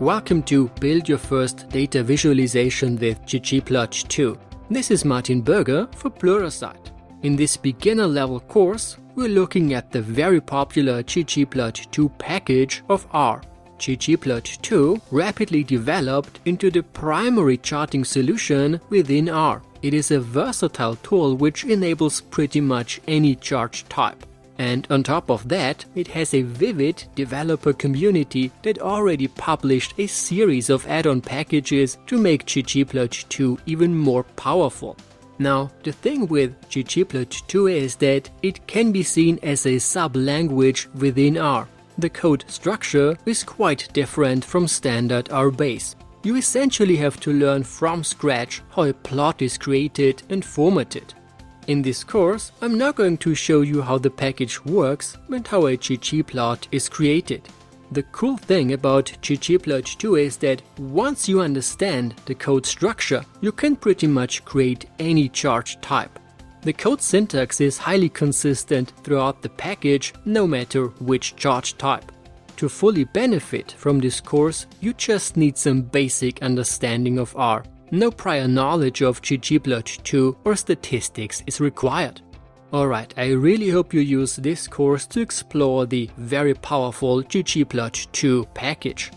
Welcome to Build Your First Data Visualization with ggplot2. This is Martin Berger for Pluralsight. In this beginner-level course, we're looking at the very popular ggplot2 package of R. ggplot2 rapidly developed into the primary charting solution within R. It is a versatile tool which enables pretty much any chart type. And on top of that, it has a vivid developer community that already published a series of add-on packages to make ggplot2 even more powerful. Now, the thing with ggplot2 is that it can be seen as a sub-language within R. The code structure is quite different from standard R base. You essentially have to learn from scratch how a plot is created and formatted. In this course, I'm now going to show you how the package works and how a ggplot is created. The cool thing about ggplot2 is that once you understand the code structure, you can pretty much create any chart type. The code syntax is highly consistent throughout the package, no matter which chart type. To fully benefit from this course, you just need some basic understanding of R. No prior knowledge of ggplot2 or statistics is required. Alright, I really hope you use this course to explore the very powerful ggplot2 package.